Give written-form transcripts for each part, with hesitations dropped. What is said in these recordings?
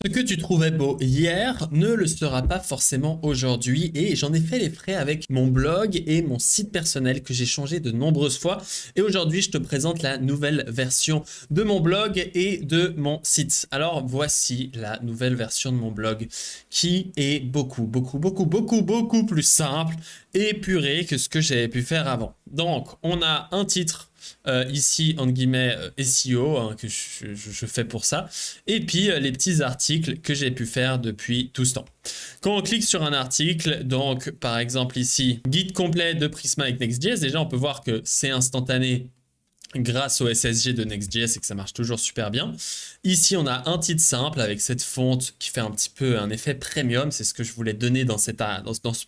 Ce que tu trouvais beau hier ne le sera pas forcément aujourd'hui et j'en ai fait les frais avec mon blog et mon site personnel que j'ai changé de nombreuses fois et aujourd'hui je te présente la nouvelle version de mon blog et de mon site. Alors voici la nouvelle version de mon blog qui est beaucoup plus simple et épurée que ce que j'avais pu faire avant. Donc on a un titre ici entre guillemets SEO que je fais pour ça et puis les petits articles que j'ai pu faire depuis tout ce temps. Quand on clique sur un article, donc par exemple ici guide complet de Prisma avec Next.js, déjà on peut voir que c'est instantané grâce au SSG de Next.js et que ça marche toujours super bien. Ici, on a un titre simple avec cette fonte qui fait un petit peu un effet premium. C'est ce que je voulais donner dans ce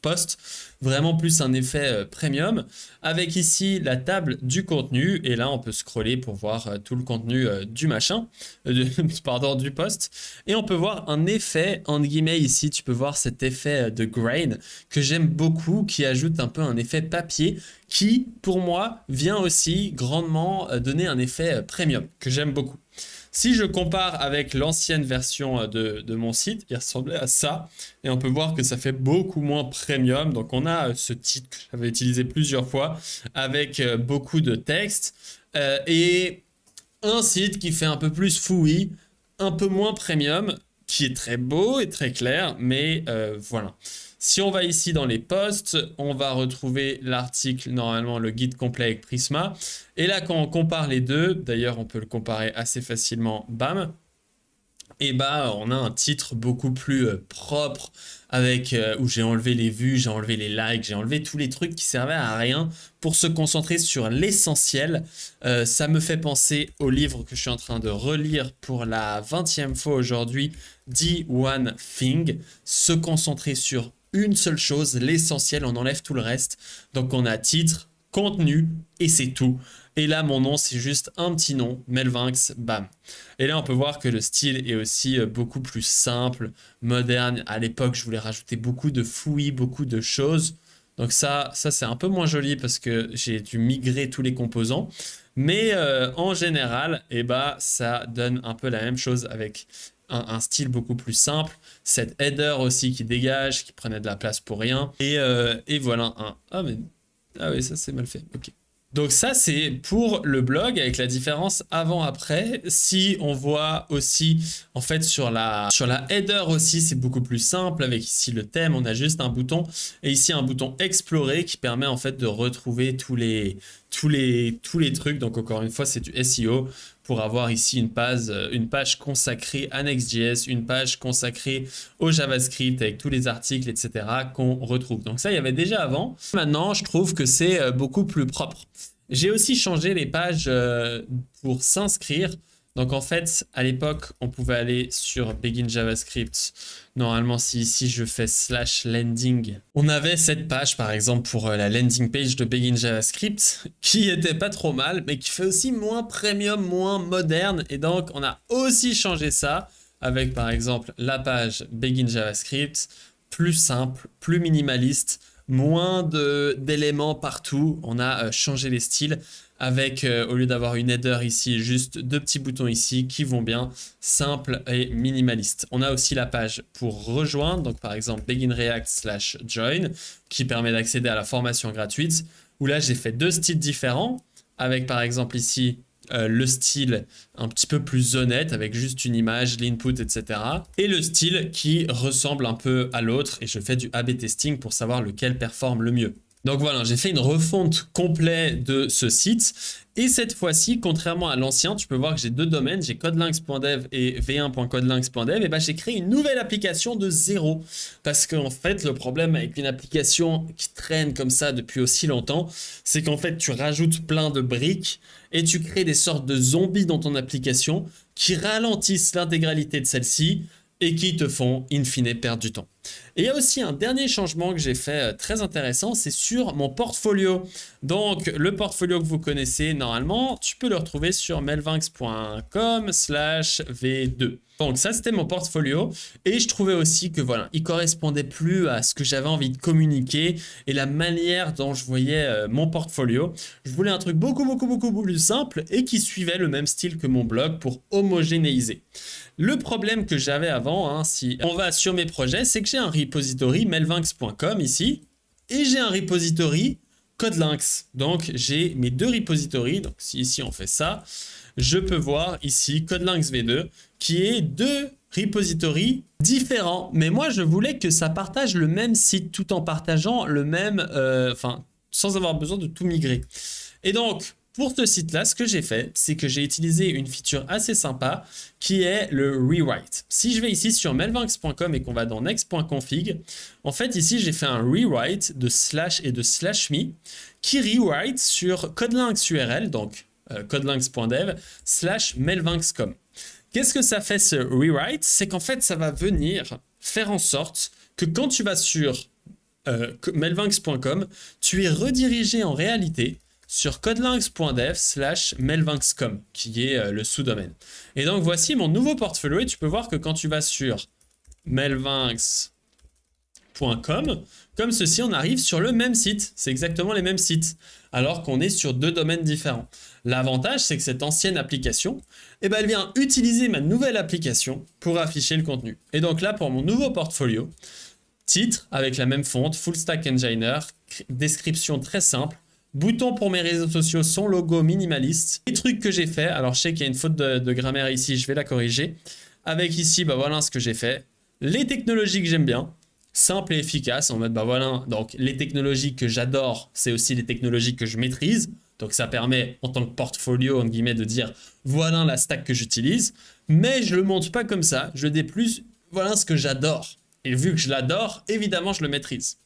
post. Vraiment plus un effet premium. Avec ici la table du contenu. Et là, on peut scroller pour voir tout le contenu du machin. Pardon, du post. Et on peut voir un effet, entre guillemets, ici. Tu peux voir cet effet de grain que j'aime beaucoup, qui ajoute un peu un effet papier qui, pour moi, vient aussi grandement donner un effet premium, que j'aime beaucoup. Si je compare avec l'ancienne version de mon site, il ressemblait à ça. Et on peut voir que ça fait beaucoup moins premium. Donc on a ce titre que j'avais utilisé plusieurs fois avec beaucoup de texte. Et un site qui fait un peu plus fouillis, un peu moins premium, qui est très beau et très clair. Mais voilà. Si on va ici dans les posts, on va retrouver l'article, normalement le guide complet avec Prisma. Et là, quand on compare les deux, d'ailleurs on peut le comparer assez facilement, bam, et bah on a un titre beaucoup plus propre avec où j'ai enlevé les vues, j'ai enlevé les likes, j'ai enlevé tous les trucs qui servaient à rien pour se concentrer sur l'essentiel. Ça me fait penser au livre que je suis en train de relire pour la 20e fois aujourd'hui, The One Thing, se concentrer sur une seule chose, l'essentiel, on enlève tout le reste. Donc on a titre, contenu et c'est tout. Et là mon nom c'est juste un petit nom, Melvinx, bam. Et là on peut voir que le style est aussi beaucoup plus simple, moderne. À l'époque je voulais rajouter beaucoup de fouillis, beaucoup de choses. Donc ça c'est un peu moins joli parce que j'ai dû migrer tous les composants. Mais en général, eh bah, ça donne un peu la même chose avec un style beaucoup plus simple. Cette header aussi qui dégage, qui prenait de la place pour rien. Et voilà. Ah oui, ça c'est mal fait. Ok. Donc ça c'est pour le blog avec la différence avant-après. Si on voit aussi en fait sur la header aussi c'est beaucoup plus simple avec ici le thème, on a juste un bouton et ici un bouton explorer qui permet en fait de retrouver tous les trucs. Donc encore une fois c'est du SEO pour avoir ici une page consacrée à Next.js, une page consacrée au JavaScript avec tous les articles, etc. qu'on retrouve. Donc ça, il y avait déjà avant. Maintenant, je trouve que c'est beaucoup plus propre. J'ai aussi changé les pages pour s'inscrire. Donc en fait, à l'époque, on pouvait aller sur Begin JavaScript. Normalement, si ici je fais /landing, on avait cette page par exemple pour la landing page de Begin JavaScript qui était pas trop mal, mais qui fait aussi moins premium, moins moderne. Et donc, on a aussi changé ça avec par exemple la page Begin JavaScript, plus simple, plus minimaliste, moins d'éléments partout. On a changé les styles avec, au lieu d'avoir une header ici, juste deux petits boutons ici qui vont bien, simple et minimaliste. On a aussi la page pour rejoindre, donc par exemple Begin React /join, qui permet d'accéder à la formation gratuite, où là j'ai fait deux styles différents, avec par exemple ici le style un petit peu plus honnête avec juste une image, l'input, etc. Et le style qui ressemble un peu à l'autre et je fais du A/B testing pour savoir lequel performe le mieux. Donc voilà, j'ai fait une refonte complète de ce site. Et cette fois-ci, contrairement à l'ancien, tu peux voir que j'ai deux domaines, j'ai codelinks.dev et v1.codelinks.dev. Et bah, j'ai créé une nouvelle application de zéro. Parce qu'en fait, le problème avec une application qui traîne comme ça depuis aussi longtemps, c'est qu'en fait, tu rajoutes plein de briques et tu crées des sortes de zombies dans ton application qui ralentissent l'intégralité de celle-ci et qui te font in fine perdre du temps. Et il y a aussi un dernier changement que j'ai fait très intéressant, c'est sur mon portfolio. Donc le portfolio que vous connaissez normalement, tu peux le retrouver sur melvinx.com/v2. Donc ça c'était mon portfolio et je trouvais aussi que voilà, il correspondait plus à ce que j'avais envie de communiquer et la manière dont je voyais mon portfolio. Je voulais un truc beaucoup plus simple et qui suivait le même style que mon blog pour homogénéiser. Le problème que j'avais avant, hein, si on va sur mes projets, c'est que j'ai un repository melvinx.com ici et j'ai un repository Codelynx. Donc j'ai mes deux repositories. Donc si ici on fait ça, je peux voir ici Codelynx V2 qui est deux repositories différents. Mais moi je voulais que ça partage le même site tout en partageant le même, sans avoir besoin de tout migrer. Et donc pour ce site-là, ce que j'ai fait, c'est que j'ai utilisé une feature assez sympa qui est le rewrite. Si je vais ici sur melvinx.com et qu'on va dans next.config, en fait ici j'ai fait un rewrite de slash et de slash me qui rewrite sur codelynx URL, donc codelynx.dev slash melvinx.com. Qu'est-ce que ça fait ce rewrite? C'est qu'en fait ça va venir faire en sorte que quand tu vas sur melvinx.com, tu es redirigé en réalité sur codelynx.dev slash melvinx.com qui est le sous-domaine. Et donc voici mon nouveau portfolio et tu peux voir que quand tu vas sur melvinx.com, comme ceci, on arrive sur le même site. C'est exactement les mêmes sites, alors qu'on est sur deux domaines différents. L'avantage, c'est que cette ancienne application, eh ben, elle vient utiliser ma nouvelle application pour afficher le contenu. Et donc là, pour mon nouveau portfolio, titre avec la même fonte, Full Stack Engineer, description très simple, bouton pour mes réseaux sociaux, son logo minimaliste. Les trucs que j'ai fait, alors je sais qu'il y a une faute de grammaire ici, je vais la corriger. Avec ici, bah voilà ce que j'ai fait. Les technologies que j'aime bien, simple et efficace. En mode, bah voilà, donc les technologies que j'adore, c'est aussi les technologies que je maîtrise. Donc ça permet, en tant que portfolio, entre guillemets, de dire, voilà la stack que j'utilise. Mais je le montre pas comme ça, je le dis plus, voilà ce que j'adore. Et vu que je l'adore, évidemment, je le maîtrise.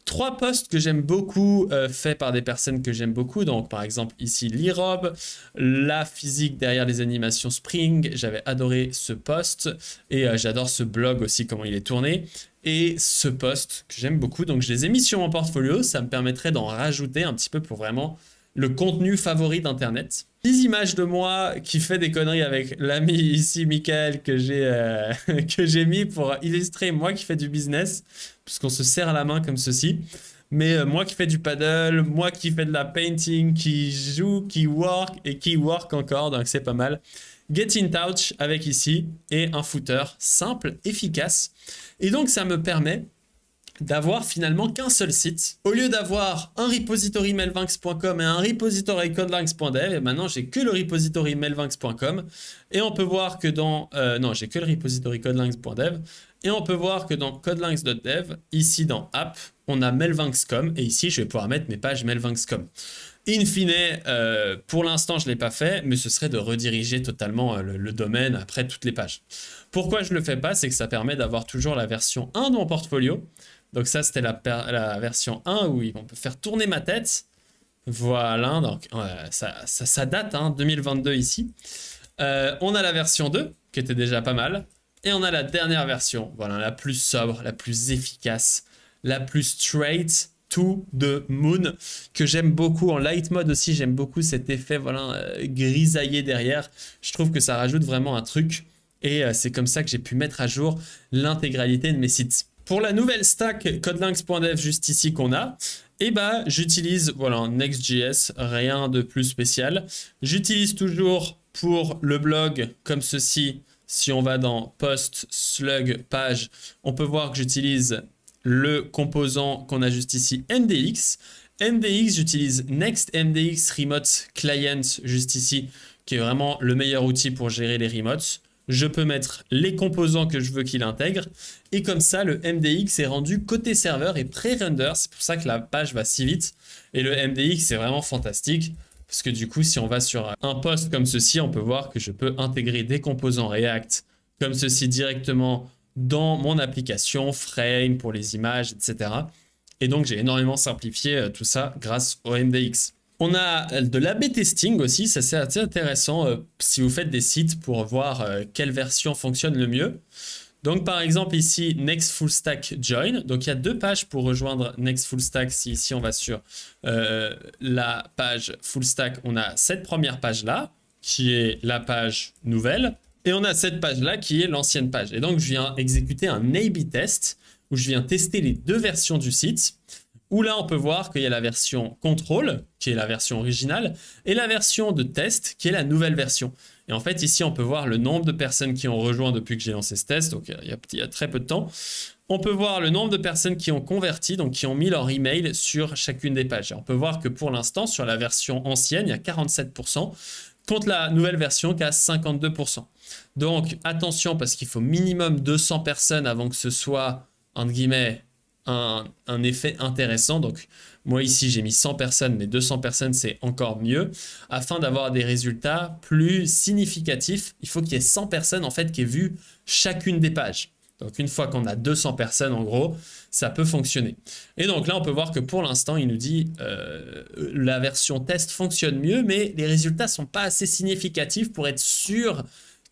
3 posts que j'aime beaucoup, faits par des personnes que j'aime beaucoup. Donc, par exemple, ici, l'e-rob, la physique derrière les animations Spring. J'avais adoré ce post et j'adore ce blog aussi, comment il est tourné. Et ce post que j'aime beaucoup. Donc, je les ai mis sur mon portfolio. Ça me permettrait d'en rajouter un petit peu pour vraiment le contenu favori d'Internet. 10 images de moi qui fait des conneries avec l'ami ici, Michael, que j'ai mis pour illustrer moi qui fais du business, puisqu'on se serre la main comme ceci. Mais moi qui fais du paddle, moi qui fais de la painting, qui joue, qui work et qui work encore, donc c'est pas mal. Get in touch avec ici et un footer simple, efficace. Et donc ça me permet d'avoir finalement qu'un seul site. Au lieu d'avoir un repository melvinx.com et un repository codelynx.dev, et maintenant j'ai que le repository melvinx.com et on peut voir que dans... non, j'ai que le repository codelynx.dev et on peut voir que dans codelynx.dev, ici dans app, on a melvinx.com et ici je vais pouvoir mettre mes pages melvinx.com. In fine, pour l'instant je ne l'ai pas fait, mais ce serait de rediriger totalement le domaine après toutes les pages. Pourquoi je ne le fais pas? C'est que ça permet d'avoir toujours la version 1 de mon portfolio. Donc ça, c'était la version 1 où on peut faire tourner ma tête. Voilà, donc ça date, hein, 2022 ici. On a la version 2, qui était déjà pas mal. Et on a la dernière version, voilà, la plus sobre, la plus efficace, la plus straight to the moon, que j'aime beaucoup. En light mode aussi, j'aime beaucoup cet effet voilà, grisaillé derrière. Je trouve que ça rajoute vraiment un truc. Et c'est comme ça que j'ai pu mettre à jour l'intégralité de mes sites. Pour la nouvelle stack codelynx.dev juste ici qu'on a, et bah j'utilise voilà Next.js, rien de plus spécial. J'utilise toujours pour le blog comme ceci. Si on va dans post slug page, on peut voir que j'utilise le composant qu'on a juste ici, MDX. MDX, j'utilise Next MDX Remote Client juste ici, qui est vraiment le meilleur outil pour gérer les remotes. Je peux mettre les composants que je veux qu'il intègre et comme ça le MDX est rendu côté serveur et pré-render. C'est pour ça que la page va si vite et le MDX c'est vraiment fantastique parce que du coup si on va sur un post comme ceci, on peut voir que je peux intégrer des composants React comme ceci directement dans mon application, frame pour les images, etc. Et donc j'ai énormément simplifié tout ça grâce au MDX. On a de l'A/B testing aussi, ça c'est assez intéressant si vous faites des sites pour voir quelle version fonctionne le mieux. Donc par exemple ici, Next Full Stack Join. Donc il y a deux pages pour rejoindre Next Full Stack. Si ici on va sur la page Full Stack, on a cette première page-là, qui est la page nouvelle. Et on a cette page-là qui est l'ancienne page. Et donc je viens exécuter un A/B test, où je viens tester les deux versions du site. Où là, on peut voir qu'il y a la version contrôle, qui est la version originale, et la version de test, qui est la nouvelle version. Et en fait, ici, on peut voir le nombre de personnes qui ont rejoint depuis que j'ai lancé ce test, donc il y a très peu de temps. On peut voir le nombre de personnes qui ont converti, donc qui ont mis leur email sur chacune des pages. Et on peut voir que pour l'instant, sur la version ancienne, il y a 47%, contre la nouvelle version qui a 52%. Donc, attention, parce qu'il faut minimum 200 personnes avant que ce soit, entre guillemets, un effet intéressant. Donc moi ici j'ai mis 100 personnes, mais 200 personnes c'est encore mieux. Afin d'avoir des résultats plus significatifs, il faut qu'il y ait 100 personnes en fait qui aient vu chacune des pages. Donc une fois qu'on a 200 personnes en gros, ça peut fonctionner. Et donc là on peut voir que pour l'instant il nous dit la version test fonctionne mieux, mais les résultats sont pas assez significatifs pour être sûr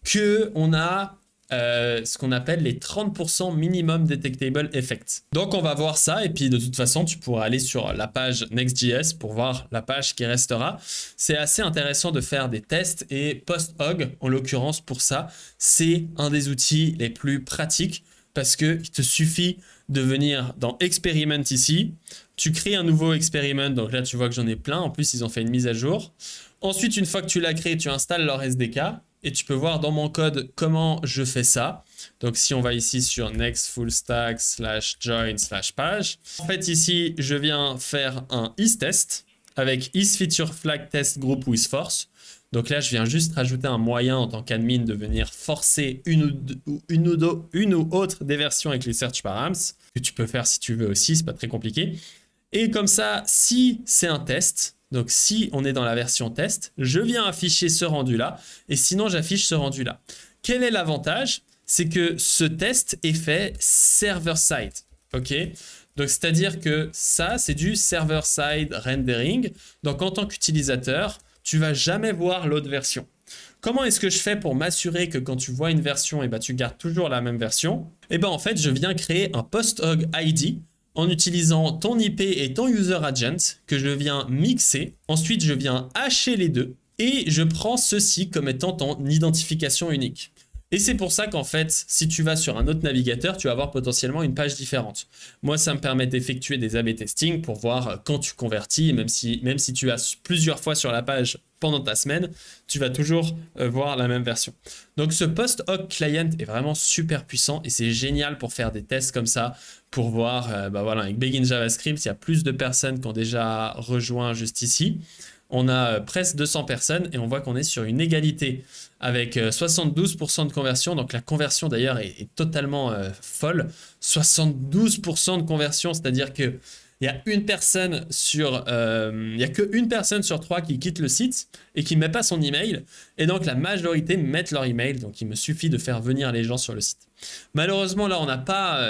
qu'on a ce qu'on appelle les 30% minimum detectable effects. Donc on va voir ça et puis de toute façon tu pourras aller sur la page Next.js pour voir la page qui restera. C'est assez intéressant de faire des tests et PostHog en l'occurrence pour ça c'est un des outils les plus pratiques parce qu'il te suffit de venir dans Experiment ici, tu crées un nouveau experiment, donc là tu vois que j'en ai plein, en plus ils ont fait une mise à jour. Ensuite une fois que tu l'as créé, tu installes leur SDK. Et tu peux voir dans mon code comment je fais ça. Donc si on va ici sur next full stack /join/page. En fait ici je viens faire un is-test avec is_feature_flag_test_group with force. Donc là je viens juste rajouter un moyen en tant qu'admin de venir forcer une ou autre des versions avec les search params. Que tu peux faire si tu veux aussi, c'est pas très compliqué. Et comme ça, si c'est un test, donc si on est dans la version test, je viens afficher ce rendu-là, et sinon j'affiche ce rendu-là. Quel est l'avantage? C'est que ce test est fait server-side, ok? Donc c'est-à-dire que ça, c'est du server-side rendering. Donc en tant qu'utilisateur, tu vas jamais voir l'autre version. Comment est-ce que je fais pour m'assurer que quand tu vois une version, tu gardes toujours la même version? En fait, je viens créer un PostHog ID en utilisant ton IP et ton user agent que je viens mixer. Ensuite, je viens hacher les deux et je prends ceci comme étant ton identification unique. Et c'est pour ça qu'en fait, si tu vas sur un autre navigateur, tu vas avoir potentiellement une page différente. Moi, ça me permet d'effectuer des A/B testing pour voir quand tu convertis, même si tu as plusieurs fois sur la page pendant ta semaine, tu vas toujours voir la même version. Donc ce PostHog client est vraiment super puissant et c'est génial pour faire des tests comme ça, pour voir, voilà, avec Begin JavaScript, il y a plus de personnes qui ont déjà rejoint juste ici. On a presque 200 personnes et on voit qu'on est sur une égalité avec 72% de conversion. Donc la conversion d'ailleurs est totalement folle. 72% de conversion, c'est-à-dire que il y a une personne sur, il y a qu'une personne sur 3 qui quitte le site et qui ne met pas son email. Et donc la majorité mettent leur email. Donc il me suffit de faire venir les gens sur le site. Malheureusement là on n'a pas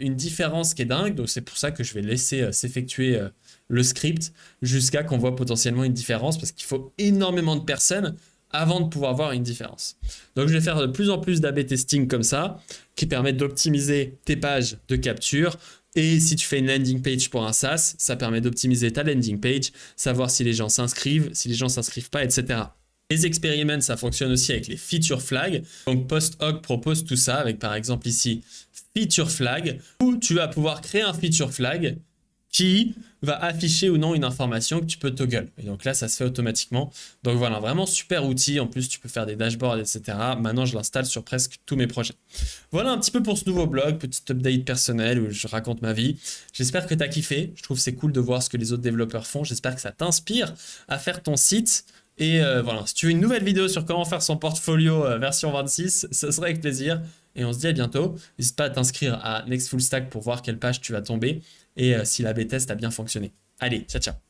une différence qui est dingue. Donc c'est pour ça que je vais laisser s'effectuer le script jusqu'à qu'on voit potentiellement une différence parce qu'il faut énormément de personnes avant de pouvoir voir une différence. Donc je vais faire de plus en plus d'A/B testing comme ça qui permettent d'optimiser tes pages de capture. Et si tu fais une landing page pour un SaaS, ça permet d'optimiser ta landing page, savoir si les gens s'inscrivent, si les gens ne s'inscrivent pas, etc. Les experiments, ça fonctionne aussi avec les feature flags. Donc PostHog propose tout ça avec par exemple ici feature flag où tu vas pouvoir créer un feature flag qui va afficher ou non une information que tu peux toggle. Et donc là, ça se fait automatiquement. Donc voilà, vraiment super outil. En plus, tu peux faire des dashboards, etc. Maintenant, je l'installe sur presque tous mes projets. Voilà un petit peu pour ce nouveau blog, petite update personnelle où je raconte ma vie. J'espère que tu as kiffé. Je trouve que c'est cool de voir ce que les autres développeurs font. J'espère que ça t'inspire à faire ton site. Et voilà, si tu veux une nouvelle vidéo sur comment faire son portfolio version 26, ce serait avec plaisir. Et on se dit à bientôt. N'hésite pas à t'inscrire à Next Full Stack pour voir quelle page tu vas tomber et si la B-test a bien fonctionné. Allez, ciao, ciao.